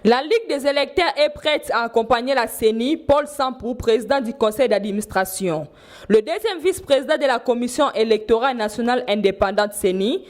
La Ligue des électeurs est prête à accompagner la CENI, Paul Sampou, président du conseil d'administration. Le deuxième vice-président de la commission électorale nationale indépendante CENI,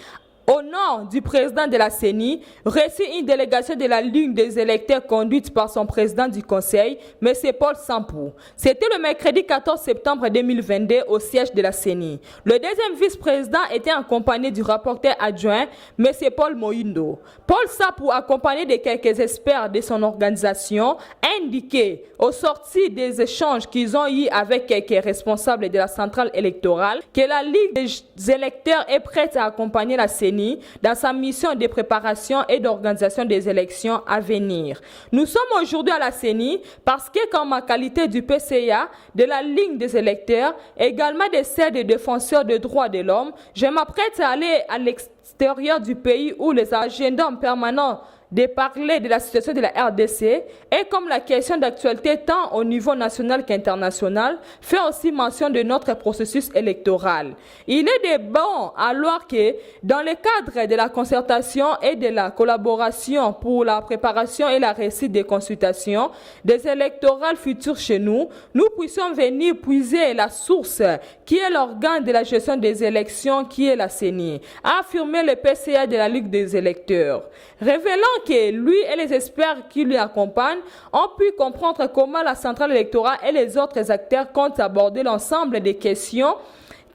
au nom du président de la CENI, reçut une délégation de la Ligue des électeurs conduite par son président du conseil, M. Paul Sampou. C'était le mercredi 14 septembre 2022 au siège de la CENI. Le deuxième vice-président était accompagné du rapporteur adjoint, M. Paul Moindo. Paul Sampou, accompagné de quelques experts de son organisation, a indiqué, au sorti des échanges qu'ils ont eus avec quelques responsables de la centrale électorale, que la Ligue des électeurs est prête à accompagner la CENI dans sa mission de préparation et d'organisation des élections à venir. Nous sommes aujourd'hui à la CENI parce que, comme ma qualité du PCA, de la Ligue des électeurs, également de celle des défenseurs des droits de l'homme, je m'apprête à aller à l'extérieur du pays où les agendas permanents de parler de la situation de la RDC et comme la question d'actualité tant au niveau national qu'international fait aussi mention de notre processus électoral. Il est de bon alors que dans le cadre de la concertation et de la collaboration pour la préparation et la réussite des consultations des électorales futures chez nous, nous puissions venir puiser la source qui est l'organe de la gestion des élections qui est la CENI, a affirmé le PCA de la Ligue des électeurs, révélant que lui et les experts qui lui accompagnent ont pu comprendre comment la centrale électorale et les autres acteurs comptent aborder l'ensemble des questions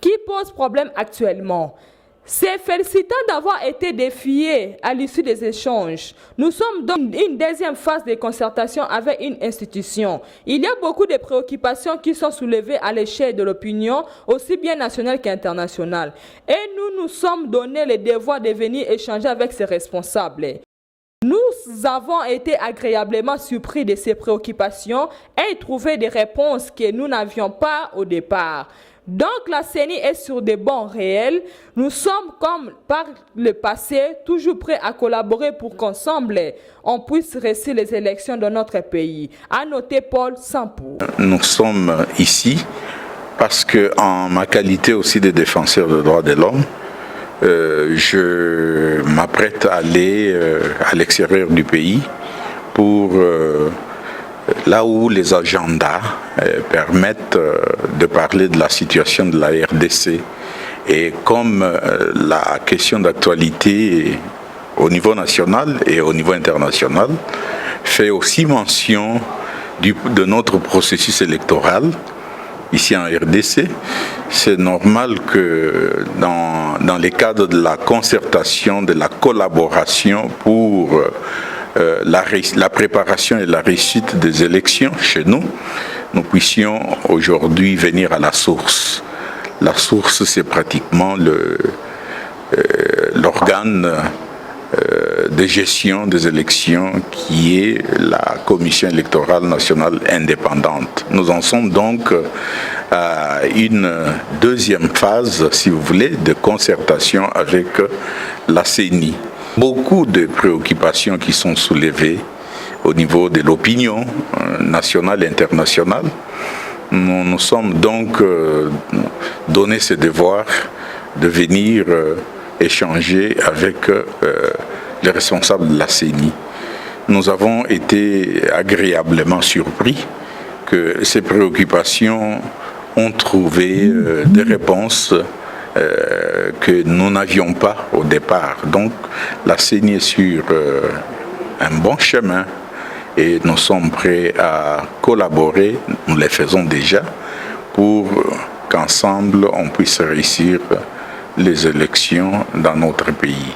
qui posent problème actuellement. C'est félicitant d'avoir été défiés à l'issue des échanges. Nous sommes dans une deuxième phase de concertation avec une institution. Il y a beaucoup de préoccupations qui sont soulevées à l'échelle de l'opinion, aussi bien nationale qu'internationale. Et nous nous sommes donné le devoir de venir échanger avec ces responsables. Nous avons été agréablement surpris de ces préoccupations et trouvé des réponses que nous n'avions pas au départ. Donc la CENI est sur des bancs réels. Nous sommes comme par le passé toujours prêts à collaborer pour qu'ensemble on puisse réussir les élections dans notre pays. A noté Paul Sampou. Nous sommes ici parce que en ma qualité aussi de défenseur des droits de l'homme, je m'apprête à aller à l'extérieur du pays pour là où les agendas permettent de parler de la situation de la RDC. Et comme la question d'actualité au niveau national et au niveau international fait aussi mention de notre processus électoral, ici en RDC, c'est normal que dans les cadres de la concertation, de la collaboration pour la préparation et la réussite des élections chez nous, nous puissions aujourd'hui venir à la source. La source, c'est pratiquement l'organe de gestion des élections qui est la Commission électorale nationale indépendante. Nous en sommes donc à une deuxième phase, si vous voulez, de concertation avec la CENI. Beaucoup de préoccupations qui sont soulevées au niveau de l'opinion nationale et internationale. Nous nous sommes donc donné ce devoir de venir échanger avec les responsables de la CENI. Nous avons été agréablement surpris que ces préoccupations ont trouvé des réponses que nous n'avions pas au départ. Donc la CENI est sur un bon chemin et nous sommes prêts à collaborer, nous le faisons déjà, pour qu'ensemble on puisse réussir les élections dans notre pays.